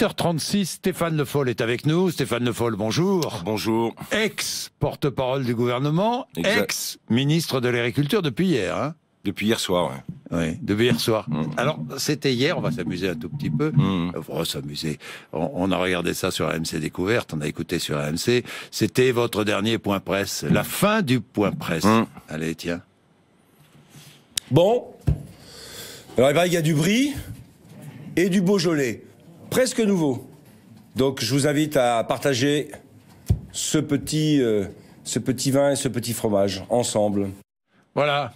8h36, Stéphane Le Foll est avec nous. Stéphane Le Foll, bonjour. Bonjour. Ex-porte-parole du gouvernement, Exact. ex-ministre de l'Agriculture depuis hier. Hein, Depuis hier soir, ouais. oui, depuis hier soir. Alors, c'était hier, on va s'amuser un tout petit peu. On va s'amuser. On a regardé ça sur RMC Découverte, on a écouté sur RMC. C'était votre dernier point presse, la fin du point presse. Allez, tiens. Bon, alors eh ben, il y a du Brie et du Beaujolais, presque nouveau. Donc je vous invite à partager ce petit vin et ce petit fromage ensemble. Voilà,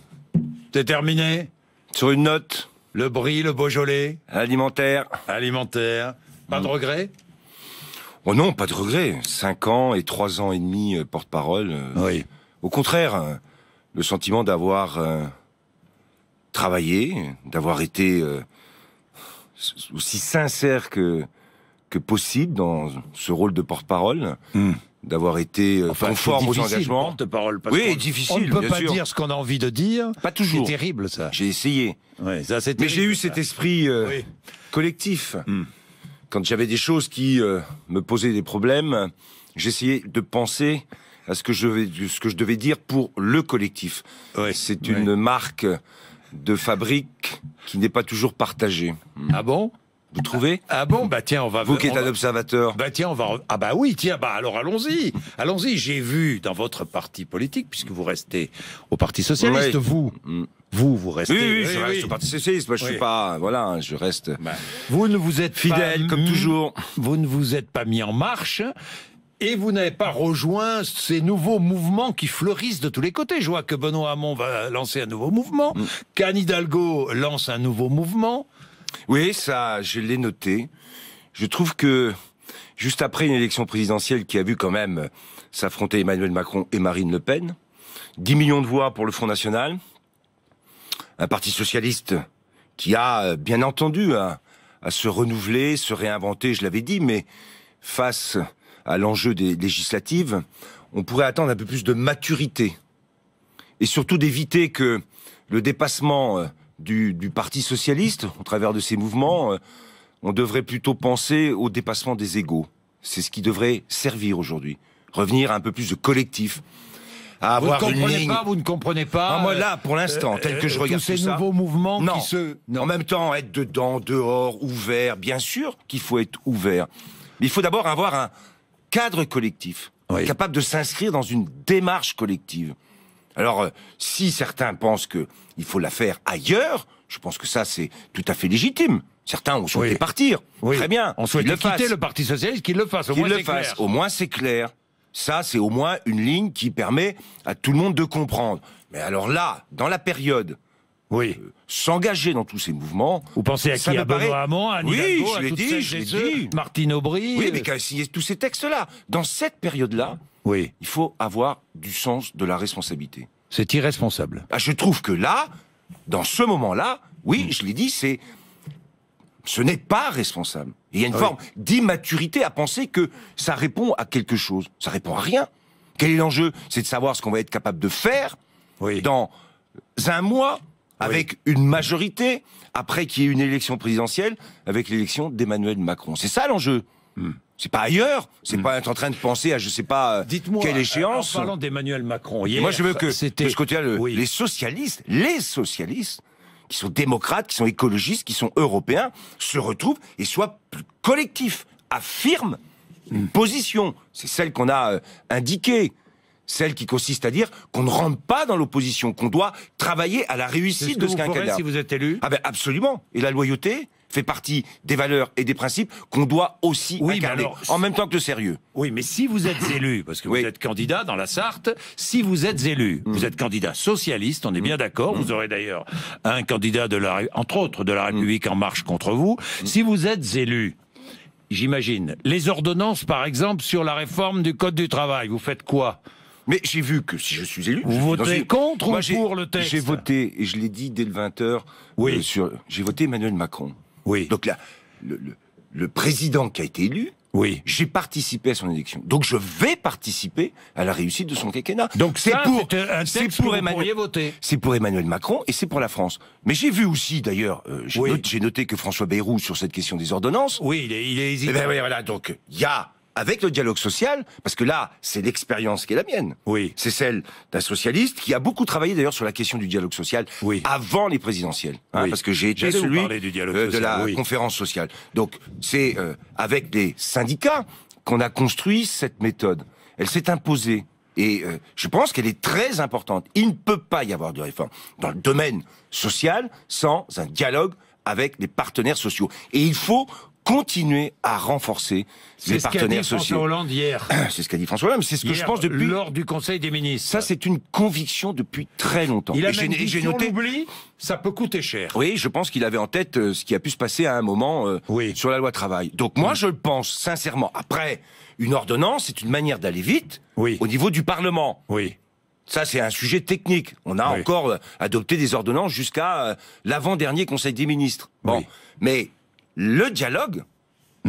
c'est terminé. Sur une note Le Brie, le Beaujolais, alimentaire. alimentaire. Pas de regret? Oh non, pas de regret. 5 ans et 3 ans et demi porte-parole. Oui. Au contraire, le sentiment d'avoir travaillé, d'avoir été aussi sincère que possible dans ce rôle de porte-parole, d'avoir été conforme aux engagements. Porte-parole, parce Oui, qu'on- difficile, On ne peut bien pas sûr. dire ce qu'on a envie de dire. Pas toujours. C'est terrible, ça. J'ai essayé. Ouais, ça c'est Mais terrible, j'ai eu ça. cet esprit Oui. collectif. Quand j'avais des choses qui me posaient des problèmes, j'essayais de penser à ce que je devais dire pour le collectif. Ouais. C'est Ouais. une marque de fabrique qui n'est pas toujours partagée. Ah bon? Vous trouvez? Ah bon? Bah tiens, on va... Vous qui êtes on un va- observateur. Bah tiens, on va... Ah bah oui, tiens, bah alors allons-y. Allons-y, j'ai vu dans votre parti politique, puisque vous restez au Parti Socialiste, Oui. vous restez... Oui, je reste au Parti Socialiste. Moi, je Oui. suis pas... Voilà, je reste Bah, vous ne vous êtes fidèle, pas comme toujours. Vous ne vous êtes pas mis en marche et vous n'avez pas rejoint ces nouveaux mouvements qui fleurissent de tous les côtés. Je vois que Benoît Hamon va lancer un nouveau mouvement, qu'Anne Hidalgo lance un nouveau mouvement. Oui, ça, je l'ai noté. Je trouve que, juste après une élection présidentielle qui a vu quand même s'affronter Emmanuel Macron et Marine Le Pen, 10 millions de voix pour le Front National, un parti socialiste qui a bien entendu à se renouveler, se réinventer, je l'avais dit, mais face à l'enjeu des législatives, on pourrait attendre un peu plus de maturité. Et surtout d'éviter que le dépassement du Parti Socialiste, au travers de ces mouvements, on devrait plutôt penser au dépassement des égos. C'est ce qui devrait servir aujourd'hui. Revenir à un peu plus de collectif. À Vous ne avoir une comprenez ligne. pas, vous ne comprenez pas. Ah, moi là, pour l'instant, tel que je regarde tous ces tout ça, nouveaux mouvements non. qui se... En même temps, être dedans, dehors, ouvert, bien sûr qu'il faut être ouvert. Mais il faut d'abord avoir un cadre collectif, Oui. capable de s'inscrire dans une démarche collective. Alors, si certains pensent que il faut la faire ailleurs, je pense que ça, c'est tout à fait légitime. Certains ont souhaité Oui. partir. Oui. Très bien. On souhaite Qu'ils le quitter fassent. le Parti Socialiste, qu'il le fasse. Au Qu'ils moins, le c'est clair. fassent. Au moins, c'est clair. Ça, c'est au moins une ligne qui permet à tout le monde de comprendre. Mais alors là, dans la période, Oui. s'engager dans tous ces mouvements... Vous pensez à ça qui? me À Benoît paraît- Hamon, à Anne Oui, Hidalgo, je à l'ai toutes dit, celles je et l'ai ceux, dit. Martine Aubry. Oui, mais qui a signé tous ces textes-là. Dans cette période-là, Oui, il faut avoir du sens de la responsabilité. c'est irresponsable. Ah, je trouve que là, dans ce moment-là, oui, je l'ai dit, ce n'est pas responsable. Il y a une forme d'immaturité à penser que ça répond à quelque chose. Ça répond à rien. Quel est l'enjeu? C'est de savoir ce qu'on va être capable de faire Oui. dans un mois, avec une majorité, après qu'il y ait une élection présidentielle, avec l'élection d'Emmanuel Macron. C'est ça l'enjeu. C'est pas ailleurs. C'est pas être en train de penser à je sais pas Dites-moi, quelle échéance. en parlant d'Emmanuel Macron, hier, Moi, je veux que c'était... de ce côté-là, Oui. les socialistes, qui sont démocrates, qui sont écologistes, qui sont européens, se retrouvent et soient plus collectifs, affirment une position. C'est celle qu'on a indiquée. Celle qui consiste à dire qu'on ne rentre pas dans l'opposition, qu'on doit travailler à la C'est réussite ce de que ce vous ferez quinquennat. si vous êtes élu. Ah ben absolument. Et la loyauté fait partie des valeurs et des principes qu'on doit aussi Oui, mais incarner, alors, en même temps que le sérieux. Oui, mais si vous êtes élu, parce que Oui. vous êtes candidat dans la Sarthe, si vous êtes élu, vous êtes candidat socialiste, on est bien d'accord, vous aurez d'ailleurs un candidat, entre autres, de la République En Marche contre vous. Si vous êtes élu, j'imagine, les ordonnances, par exemple, sur la réforme du Code du travail, vous faites quoi? Mais j'ai vu que si je suis élu... Vous je suis dans votez une- contre Moi, ou pour le texte? J'ai voté, et je l'ai dit dès le 20h, Oui. j'ai voté Emmanuel Macron. Oui. Donc là, le président qui a été élu Oui. J'ai participé à son élection. Donc je vais participer à la réussite de son quinquennat. Donc c'est ça, pour c'est un texte que vous pourriez voter. C'est pour Emmanuel Macron et c'est pour la France. Mais j'ai vu aussi, d'ailleurs, j'ai noté que François Bayrou, sur cette question des ordonnances... Oui, il est hésitant. Eh ben oui, voilà, donc il y a, avec le dialogue social, parce que là, c'est l'expérience qui est la mienne. Oui. C'est celle d'un socialiste qui a beaucoup travaillé d'ailleurs sur la question du dialogue social avant les présidentielles. Oui. Parce que j'ai été J'allais vous celui parler du dialogue de social, la conférence sociale. Donc c'est avec les syndicats qu'on a construit cette méthode. Elle s'est imposée. Et je pense qu'elle est très importante. Il ne peut pas y avoir de réforme dans le domaine social sans un dialogue avec les partenaires sociaux. Et il faut continuer à renforcer les partenaires sociaux. C'est ce qu'a dit François Hollande hier. C'est ce qu'a dit François Hollande, mais c'est ce que je pense depuis... lors du Conseil des ministres. Ça, c'est une conviction depuis très longtemps. Il a même dit, si on l'oublie, ça peut coûter cher. Oui, je pense qu'il avait en tête ce qui a pu se passer à un moment sur la loi travail. Donc moi, je le pense sincèrement. Après, une ordonnance, c'est une manière d'aller vite au niveau du Parlement. Oui. Ça, c'est un sujet technique. On a encore adopté des ordonnances jusqu'à l'avant-dernier Conseil des ministres. Bon, mais le dialogue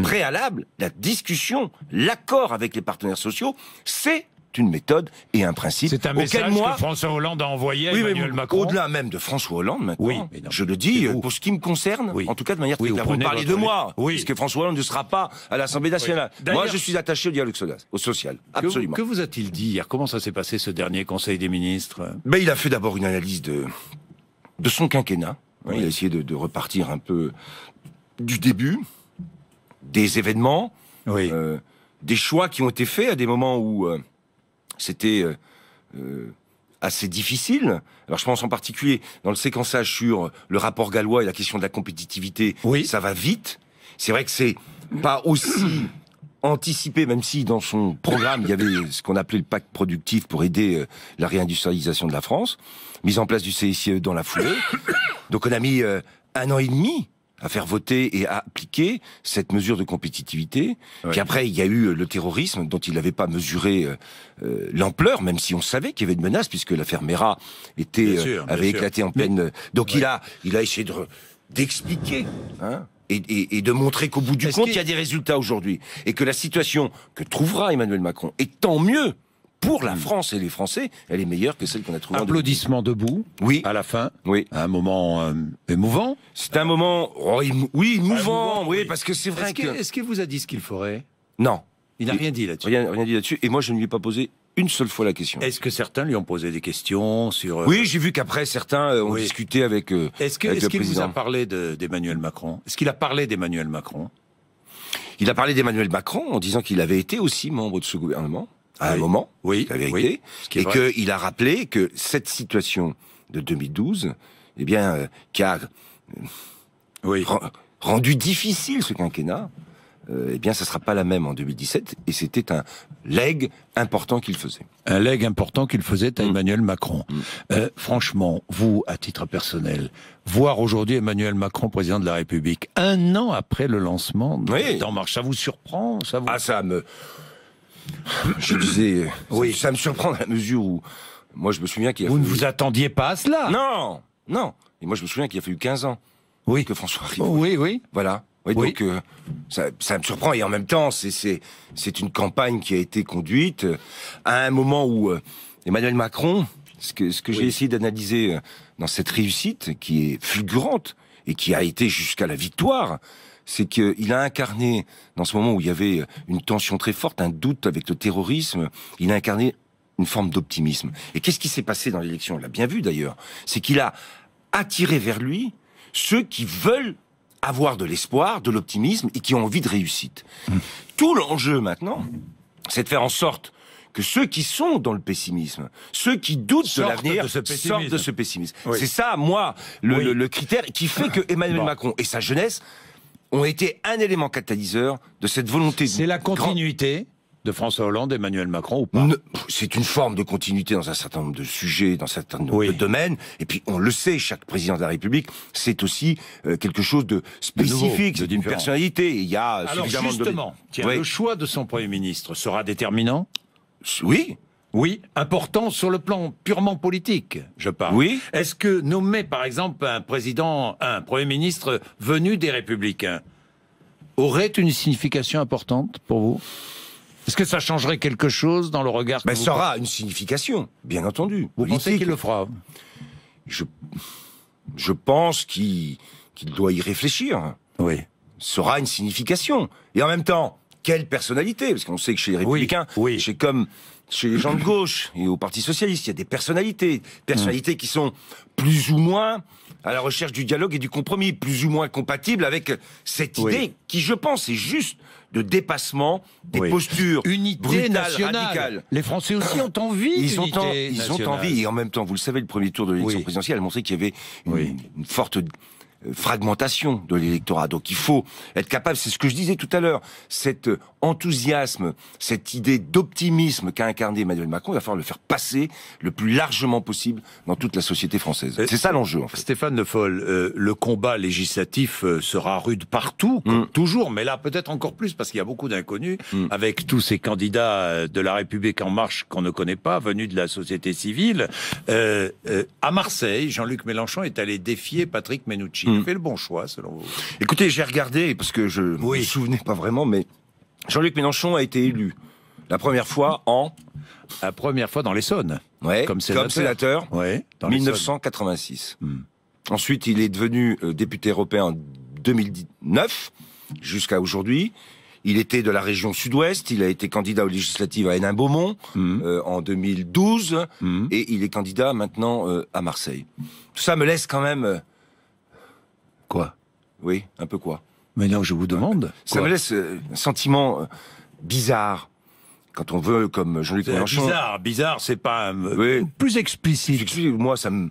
préalable, la discussion, l'accord avec les partenaires sociaux, c'est une méthode et un principe. C'est un message que François Hollande a envoyé à Emmanuel Macron. Au-delà même de François Hollande, maintenant, je le dis, pour ce qui me concerne, en tout cas de manière très claire. Vous parlez de moi, puisque François Hollande ne sera pas à l'Assemblée nationale. Moi, je suis attaché au dialogue social, absolument. Que vous a-t-il dit hier? Comment ça s'est passé, ce dernier Conseil des ministres? Il a fait d'abord une analyse de son quinquennat. Il a essayé de repartir un peu du début, des événements, des choix qui ont été faits à des moments où c'était assez difficile. Alors je pense en particulier dans le séquençage sur le rapport gallois et la question de la compétitivité, ça va vite. C'est vrai que c'est pas aussi anticipé, même si dans son programme il y avait ce qu'on appelait le pacte productif pour aider la réindustrialisation de la France, mise en place du CICE dans la foulée. Donc on a mis 1 an et demi à faire voter et à appliquer cette mesure de compétitivité. Puis après, il y a eu le terrorisme, dont il n'avait pas mesuré l'ampleur, même si on savait qu'il y avait une menace, puisque l'affaire Mera avait éclaté en pleine... Donc il a essayé d'expliquer, et de montrer qu'au bout du compte, il y a des résultats aujourd'hui. Et que la situation que trouvera Emmanuel Macron est tant mieux pour la France et les Français, elle est meilleure que celle qu'on a trouvée. Applaudissements debout, à la fin, un moment émouvant. C'est un moment, émouvant, parce que c'est vrai que... Est-ce qu'il vous a dit ce qu'il ferait? Non. Il n'a rien dit là-dessus. Rien dit là-dessus, et moi je ne lui ai pas posé une seule fois la question. Est-ce que certains lui ont posé des questions sur... Oui, j'ai vu qu'après certains ont discuté avec Est-ce qu'il vous a parlé d'Emmanuel Macron? Est-ce qu'il a parlé d'Emmanuel Macron? Il a parlé d'Emmanuel Macron en disant qu'il avait été aussi membre de ce gouvernement. À un moment, la vérité, et qu'il a rappelé que cette situation de 2012, qui a rendu difficile ce quinquennat, ça sera pas la même en 2017, et c'était un legs important qu'il faisait. Un legs important qu'il faisait à Emmanuel Macron. Franchement, vous, à titre personnel, voir aujourd'hui Emmanuel Macron président de la République, 1 an après le lancement d'En Marche, ça vous surprend? Ça me... Je disais, ça me surprend dans la mesure où, moi je me souviens qu'il a Vous ne vous attendiez pas à cela? Non. Et moi je me souviens qu'il a fallu 15 ans que François arrive. Oui. Voilà. Donc ça me surprend, et en même temps c'est une campagne qui a été conduite à un moment où Emmanuel Macron, ce que j'ai essayé d'analyser dans cette réussite qui est fulgurante et qui a été jusqu'à la victoire, c'est qu'il a incarné, dans ce moment où il y avait une tension très forte, un doute avec le terrorisme, il a incarné une forme d'optimisme. Et qu'est-ce qui s'est passé dans l'élection? On l'a bien vu d'ailleurs. C'est qu'il a attiré vers lui ceux qui veulent avoir de l'espoir, de l'optimisme et qui ont envie de réussite. Tout l'enjeu maintenant, c'est de faire en sorte que ceux qui sont dans le pessimisme, ceux qui doutent de l'avenir, sortent de ce pessimisme. C'est ça, moi, le critère qui fait que Emmanuel Macron et sa jeunesse ont été un élément catalyseur de cette volonté... C'est la continuité de François Hollande et Emmanuel Macron ou pas? C'est une forme de continuité dans un certain nombre de sujets, dans un certain nombre de domaines. Et puis, on le sait, chaque président de la République, c'est aussi quelque chose de spécifique, c'est une personnalité. Il y a alors justement, le choix de son Premier ministre sera déterminant? Oui, important sur le plan purement politique, je parle. Oui. Est-ce que nommer, par exemple, un Premier ministre venu des Républicains, aurait une signification importante pour vous? Est-ce que ça changerait quelque chose dans le regard que Ça aura une signification, bien entendu. Vous pensez qu'il le fera? Je pense qu'il doit y réfléchir. Oui. Ça aura une signification. Et en même temps, quelle personnalité? Parce qu'on sait que chez les Républicains, comme chez les gens de gauche et au Parti Socialiste, il y a des personnalités qui sont plus ou moins à la recherche du dialogue et du compromis, plus ou moins compatibles avec cette idée qui, je pense, est juste de dépassement des postures unité brutales, nationale. Radicales. Les Français aussi ont envie Ils ont envie. Et en même temps, vous le savez, le premier tour de l'élection présidentielle a montré qu'il y avait une forte fragmentation de l'électorat. Donc il faut être capable, c'est ce que je disais tout à l'heure, cet enthousiasme, cette idée d'optimisme qu'a incarné Emmanuel Macron, il va falloir le faire passer le plus largement possible dans toute la société française. C'est ça l'enjeu, en fait. Stéphane Le Foll, le combat législatif sera rude partout, comme toujours, mais là peut-être encore plus, parce qu'il y a beaucoup d'inconnus, avec tous ces candidats de La République En Marche qu'on ne connaît pas, venus de la société civile. À Marseille, Jean-Luc Mélenchon est allé défier Patrick Mennucci. Il a fait le bon choix, selon vous? Écoutez, j'ai regardé, parce que je ne me souvenais pas vraiment, mais Jean-Luc Mélenchon a été élu la première fois La première fois dans l'Essonne. Comme sénateur. Dans 1986. Ensuite, il est devenu député européen en 2009, jusqu'à aujourd'hui. Il était de la région sud-ouest, il a été candidat aux législatives à Hénin-Beaumont en 2012, et il est candidat maintenant à Marseille. Tout ça me laisse quand même... Quoi? Oui, un peu quoi? Mais non, je vous demande. Ça me laisse un sentiment bizarre. Quand on veut, comme Jean-Luc Mélenchon... Bizarre, c'est pas... plus explicite. Moi, ça me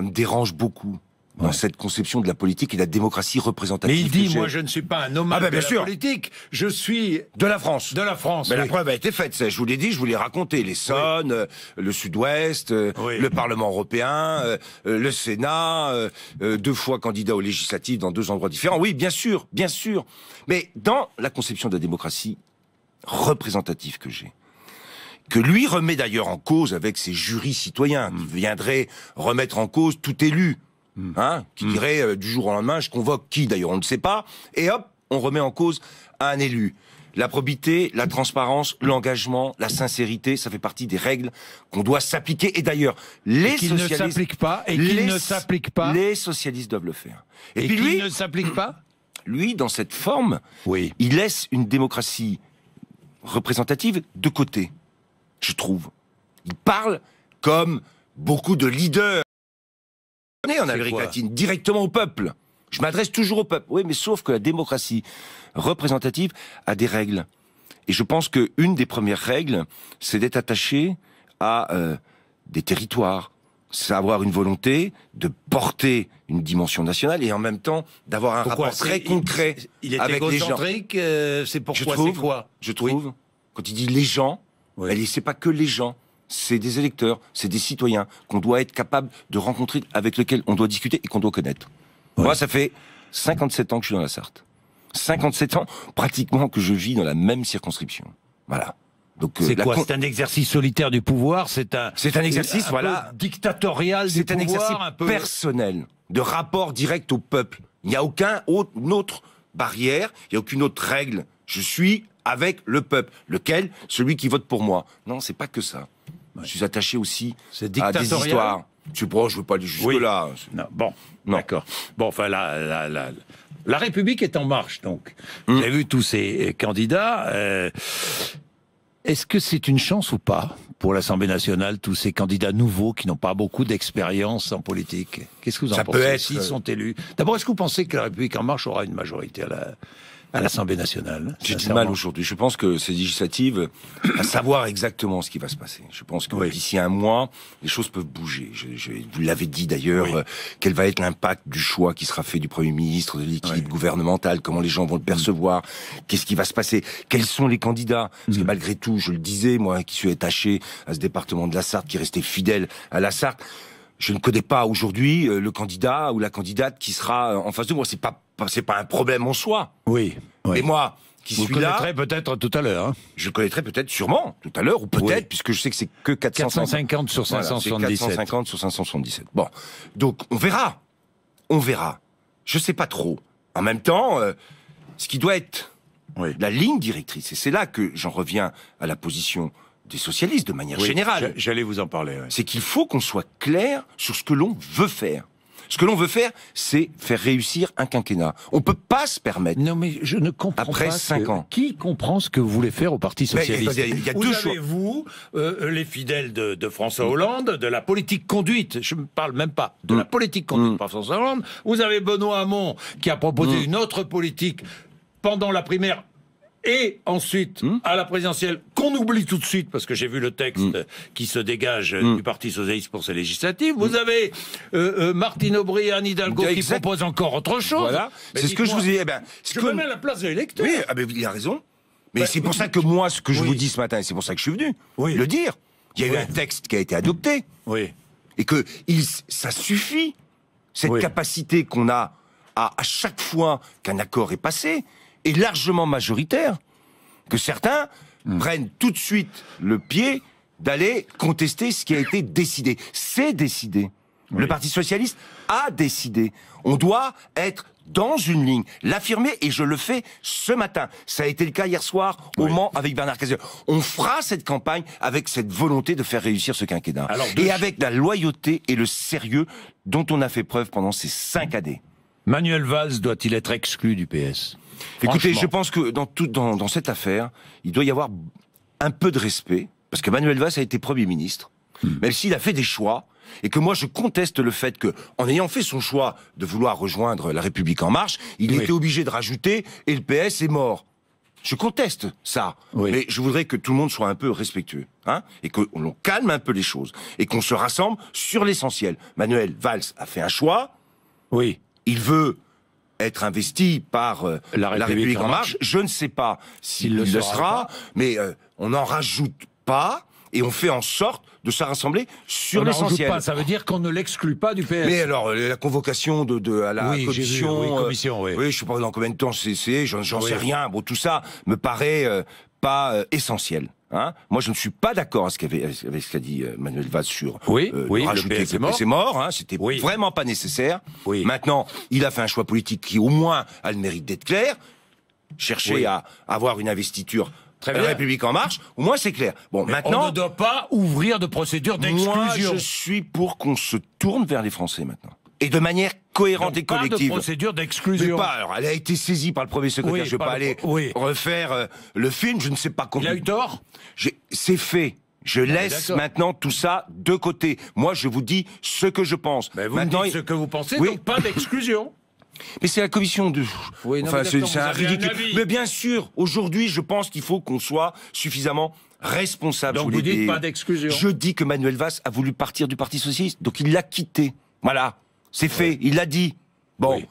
dérange beaucoup dans cette conception de la politique et de la démocratie représentative. Mais il dit, moi, je ne suis pas un homme de la politique, je suis... De la France. De la France, Mais la preuve a été faite, ça. Je vous l'ai dit, je vous l'ai raconté. L'Essonne, le Sud-Ouest, le Parlement européen, le Sénat, 2 fois candidat aux législatives dans 2 endroits différents. Oui, bien sûr, bien sûr. Mais dans la conception de la démocratie représentative que j'ai, que lui remet d'ailleurs en cause avec ses jurys citoyens, qui viendraient remettre en cause tout élu, qui dirait du jour au lendemain, je convoque qui d'ailleurs, on ne sait pas, et hop, on remet en cause un élu. La probité, la transparence, l'engagement, la sincérité, ça fait partie des règles qu'on doit s'appliquer. Et d'ailleurs, les socialistes... ne s'appliquent pas. Les socialistes doivent le faire. Et puis lui... ne s'applique pas. Lui, dans cette forme, il laisse une démocratie représentative de côté, je trouve. Il parle comme beaucoup de leaders en Amérique latine, directement au peuple. Je m'adresse toujours au peuple. Oui, mais sauf que la démocratie représentative a des règles. Et je pense qu'une des premières règles, c'est d'être attaché à des territoires. C'est avoir une volonté de porter une dimension nationale et en même temps d'avoir un rapport très concret avec les gens. C'est pourquoi c'est quoi? Je trouve, quand il dit les gens, c'est pas que les gens. C'est des électeurs, c'est des citoyens qu'on doit être capable de rencontrer, avec lesquels on doit discuter et qu'on doit connaître. Moi, ça fait 57 ans que je suis dans la Sarthe. 57 ans, pratiquement, que je vis dans la même circonscription. Voilà. Donc, c'est quoi? C'est un exercice solitaire du pouvoir? C'est un exercice, dictatorial du pouvoir? C'est un exercice personnel, de rapport direct au peuple. Il n'y a aucune autre barrière, il n'y a aucune autre règle. Je suis avec le peuple. Lequel? Celui qui vote pour moi. Non, c'est pas que ça. Je suis attaché aussi à des histoires. Je ne veux pas aller jusque-là. Non, bon, d'accord. Bon, enfin, la République est en marche, donc. Vous avez vu tous ces candidats. Est-ce que c'est une chance ou pas pour l'Assemblée nationale, tous ces candidats nouveaux qui n'ont pas beaucoup d'expérience en politique? Qu'est-ce que vous en pensez? Ça peut être... S'ils sont élus. D'abord, est-ce que vous pensez que la République en marche aura une majorité à l'Assemblée nationale? J'ai du mal aujourd'hui. Je pense que ces législatives, à savoir exactement ce qui va se passer. Je pense que d'ici un mois, les choses peuvent bouger. Vous l'avez dit d'ailleurs, quel va être l'impact du choix qui sera fait du Premier ministre, de l'équipe gouvernementale, comment les gens vont le percevoir, qu'est-ce qui va se passer, quels sont les candidats. Parce que malgré tout, je le disais, moi qui suis attaché à ce département de la Sarthe, qui est resté fidèle à la Sarthe, je ne connais pas aujourd'hui le candidat ou la candidate qui sera en face de moi. C'est pas un problème en soi. Et moi, qui suis là... Vous le connaîtrez peut-être tout à l'heure. Je le connaîtrai peut-être sûrement tout à l'heure, ou peut-être, puisque je sais que c'est que 450 sur 577. 450 sur 577. Bon, donc on verra. On verra. Je sais pas trop. En même temps, ce qui doit être la ligne directrice, et c'est là que j'en reviens à la position des socialistes de manière générale. J'allais vous en parler. C'est qu'il faut qu'on soit clair sur ce que l'on veut faire. Ce que l'on veut faire, c'est faire réussir un quinquennat. On peut pas se permettre. Non, mais je ne comprends pas. Après 5 ans. Qui comprend ce que vous voulez faire au Parti Socialiste? Il y a deux choix. Vous, les fidèles de François Hollande, de la politique conduite, je ne parle même pas de la politique conduite par François Hollande. Vous avez Benoît Hamon qui a proposé une autre politique pendant la primaire. Et ensuite, à la présidentielle, qu'on oublie tout de suite, parce que j'ai vu le texte qui se dégage du Parti Socialiste pour ces législatives. Vous avez Martine Aubry et Anne Hidalgo qui proposent encore autre chose. Voilà, c'est ce que je vous ai... Eh ben, je me mets à la place de l'électeur. Oui, il a raison. Mais c'est pour ça que moi, ce que je vous dis ce matin, c'est pour ça que je suis venu le dire. Il y a eu un texte qui a été adopté. Oui. Et que ça suffit, cette capacité qu'on a à chaque fois qu'un accord est passé, est largement majoritaire, que certains prennent tout de suite le pied d'aller contester ce qui a été décidé. C'est décidé. Le Parti Socialiste a décidé. On doit être dans une ligne, l'affirmer, et je le fais ce matin. Ça a été le cas hier soir au Mans avec Bernard Cazeneuve. On fera cette campagne avec cette volonté de faire réussir ce quinquennat. Et avec la loyauté et le sérieux dont on a fait preuve pendant ces 5 années. Manuel Valls doit-il être exclu du PS? Écoutez, je pense que dans cette affaire, il doit y avoir un peu de respect, parce que Manuel Valls a été Premier ministre, même s'il a fait des choix, et que moi je conteste le fait que, en ayant fait son choix de vouloir rejoindre La République En Marche, il était obligé de rajouter « et le PS est mort ». Je conteste ça, mais je voudrais que tout le monde soit un peu respectueux, hein, et qu'on calme un peu les choses, et qu'on se rassemble sur l'essentiel. Manuel Valls a fait un choix, il veut être investi par la République En Marche. Je ne sais pas s'il le sera, mais on n'en rajoute pas et on fait en sorte de se rassembler sur l'essentiel. Ça veut dire qu'on ne l'exclut pas du PS. Mais alors, la convocation à la commission... Oui, je sais pas dans combien de temps j'en sais rien. Bon, tout ça me paraît pas essentiel. Hein, moi, je ne suis pas d'accord avec ce qu'a dit Manuel Valls sur rajouter que le PS est mort. Hein, c'était vraiment pas nécessaire. Maintenant, il a fait un choix politique qui, au moins, a le mérite d'être clair. Chercher à avoir une investiture République En Marche, au moins c'est clair. Bon, mais maintenant, on ne doit pas ouvrir de procédure d'exclusion. Moi, je suis pour qu'on se tourne vers les Français maintenant. Et de manière cohérente et collective. Pas de procédure d'exclusion. Alors, elle a été saisie par le premier secrétaire. Je ne vais pas aller refaire le film. Je ne sais pas combien. Il a eu tort. C'est fait. Je laisse maintenant tout ça de côté. Moi, je vous dis ce que je pense. Mais vous maintenant, dites ce que vous pensez, donc pas d'exclusion. Mais c'est la commission de... enfin, c'est un ridicule. Mais bien sûr, aujourd'hui, je pense qu'il faut qu'on soit suffisamment responsable. Donc vous dites pas d'exclusion. Je dis que Manuel Valls a voulu partir du Parti Socialiste, donc il l'a quitté. Voilà. C'est fait, il l'a dit. Bon,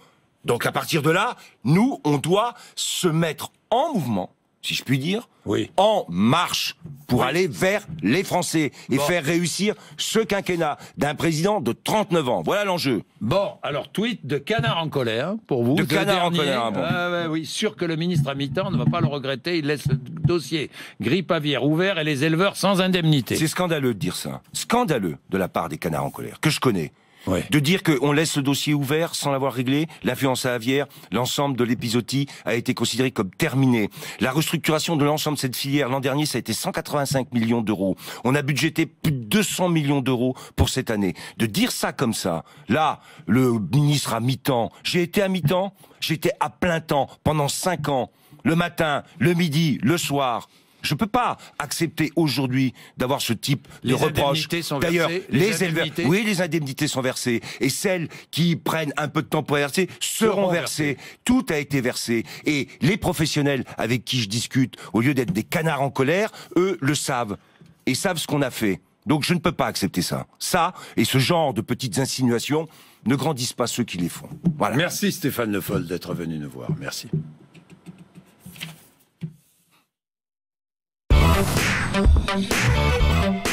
donc à partir de là, nous, on doit se mettre en mouvement, si je puis dire, en marche, pour aller vers les Français et faire réussir ce quinquennat d'un président de 39 ans. Voilà l'enjeu. Bon, alors, tweet de Canard en colère, pour vous. De Canard en colère, bon. Oui, sûr que le ministre à mi-temps ne va pas le regretter, il laisse le dossier grippe aviaire ouvert et les éleveurs sans indemnité. C'est scandaleux de dire ça. Scandaleux de la part des Canards en colère, que je connais. De dire qu'on laisse le dossier ouvert sans l'avoir réglé, l'influenza aviaire, l'ensemble de l'épizootie a été considéré comme terminé. La restructuration de l'ensemble de cette filière, l'an dernier, ça a été 185 millions d'euros. On a budgété plus de 200 millions d'euros pour cette année. De dire ça comme ça, là, le ministre à mi-temps, j'ai été à mi-temps, j'étais à plein temps pendant 5 ans, le matin, le midi, le soir. Je peux pas accepter aujourd'hui d'avoir ce type de reproches. D'ailleurs, les indemnités sont versées. Et celles qui prennent un peu de temps pour verser seront versées. Tout a été versé. Et les professionnels avec qui je discute, au lieu d'être des canards en colère, eux le savent. Et savent ce qu'on a fait. Donc je ne peux pas accepter ça. Ça, et ce genre de petites insinuations, ne grandissent pas ceux qui les font. Voilà. Merci Stéphane Le Foll d'être venu nous voir. Merci. Thank you.